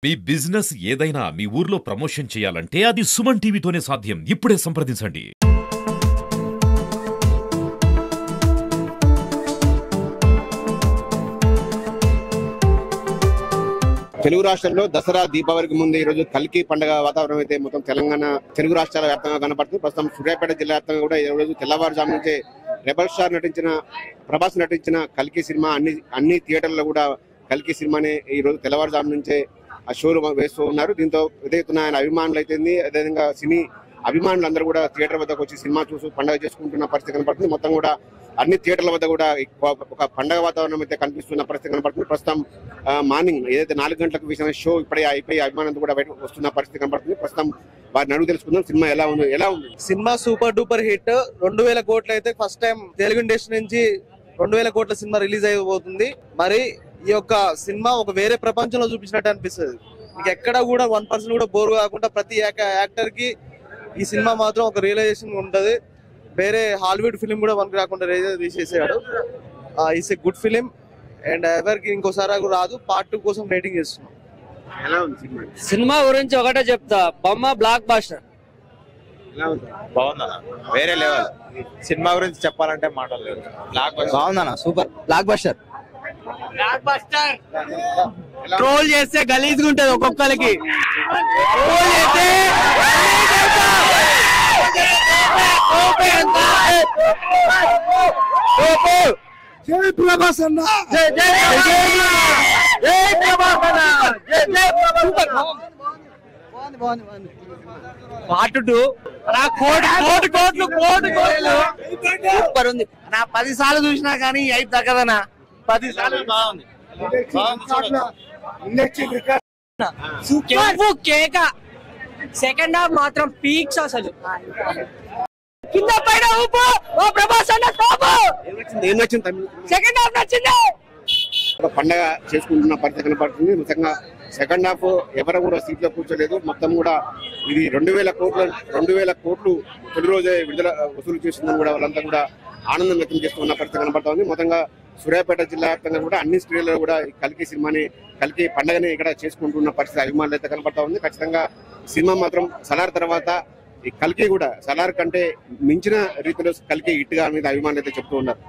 మీ business ఏదైనా మీ ఊర్లో promotion చేయాలంటే అది సుమన్ టీవీతోనే సాధ్యం. ఇప్పుడే సంప్రదించండి. తెలుగు రాష్ట్రాల్లో దసరా దీపావళికి ముందు ఈ రోజు కల్కి పండుగ వాతావరణం అయితే మొత్తం తెలంగాణ తెలుగు రాష్ట్రాల వ్యాప్తంగా కనపడుతుంది. ప్రస్తుతం సూర్యాపేట జిల్లా వ్యాప్తంగా కూడా ఈ రోజు తెల్లవారుజాము నుంచే రెబల్ స్టార్ ప్రభాస్ నటించిన కల్కి సినిమా అన్ని థియేటర్లలో కూడా కల్కి సినిమానే ఈ రోజు తెల్లవారుజాము నుంచే ఆ షోలు వేస్తూ ఉన్నారు. దీంతో ఎదుగుతున్న ఆయన అభిమానులు అయితే అదేవిధంగా సినీ అభిమానులు అందరూ కూడా థియేటర్ వద్దకు వచ్చి సినిమా చూసి పండుగ చేసుకుంటున్న పరిస్థితి కనపడుతుంది. మొత్తం కూడా అన్ని థియేటర్ల వద్ద కూడా ఒక పండుగ వాతావరణం అయితే కనిపిస్తున్న పరిస్థితి కనపడుతుంది. ప్రస్తుతం మార్నింగ్ ఏదైతే 4 గంటలకు వేసిన షో ఇప్పుడే అయిపోయి అభిమానులు కూడా బయట వస్తున్న పరిస్థితి కనపడుతుంది. ప్రస్తుతం వారిని అడుగు తెలుసుకుందాం సినిమా ఎలా ఉంది. Cinema super duper hit. 2000 కోట్లు అయితే ఫస్ట్ టైం తెలుగు ఇండస్ట్రీ నుంచి 2000 కోట్ల సినిమా రిలీజ్ అయిపోతుంది. మరి ఈ యొక్క సినిమా ఒక వేరే ప్రపంచంలో చూపించినట్టు అనిపిస్తుంది. మీకు ఎక్కడ కూడా 1% కూడా బోర్ కాకుండా ప్రతి యాక్టర్ కి ఈ సినిమా మాత్రం ఒక రియలైజేషన్ ఉంటది. వేరే హాలీవుడ్ ఫిలిం కూడా మనకు రాకుండా తీసేసాడు. It's a good film and ఎవరికి ఇంకోసారి రాదు. పార్ట్ 2 కోసం వెయిటింగ్ చేస్తున్నాం. సినిమా గురించి ఒకటే చెప్తా, బొమ్మ బ్లాక్ బాస్టర్. బాగుందన్న, వేరే లెవెల్. సినిమా గురించి చెప్పాలంటే మాటలు లేవు. బాగుందన్న, సూపర్ బ్లాక్ బాస్టర్. ట్రోల్ చేస్తే గలీజ్ గా ఉంటది ఒక్కొక్కరికి. జై ప్రభాస్ అన్న, పార్ట్ 2 సూపర్ ఉంది. నా 10 సార్లు చూసినా కానీ అయితే తగ్గదనా. 10 సార్లు బాగుంది. కేక సెకండ్ హాఫ్ మాత్రం పీక్స్. అసలు కింద పైన ఊపు. ఓ ప్రభాస్ అన్న సెకండ్ హాఫ్ నచ్చింది. పండగ చేసుకుంటున్న పరిస్థితి కనపడుతుంది. ముఖ్యంగా సెకండ్ హాఫ్ ఎవరు కూడా సీట్లో కూర్చోలేదు. మొత్తం కూడా ఇది 2000 కోట్లు తొలి రోజే విడుదల వసూలు చేస్తుందని కూడా వాళ్ళంతా కూడా ఆనందం వ్యక్తం చేస్తున్న పరిస్థితి కనపడతా ఉంది. మొత్తంగా సూర్యాపేట జిల్లా వ్యాప్తంగా కూడా అన్ని స్టేడియాల్లో కూడా కల్కి సినిమాని కల్కి పండుగని ఇక్కడ చేసుకుంటున్న పరిస్థితి అభిమానులు అయితే కనపడతా ఉంది. ఖచ్చితంగా సినిమా మాత్రం సలార్ తర్వాత ఈ కల్కి కూడా సలార్ కంటే మించిన రీతిలో కల్కి హిట్ గా అనేది అభిమానులు అయితే చెప్తూ ఉన్నారు.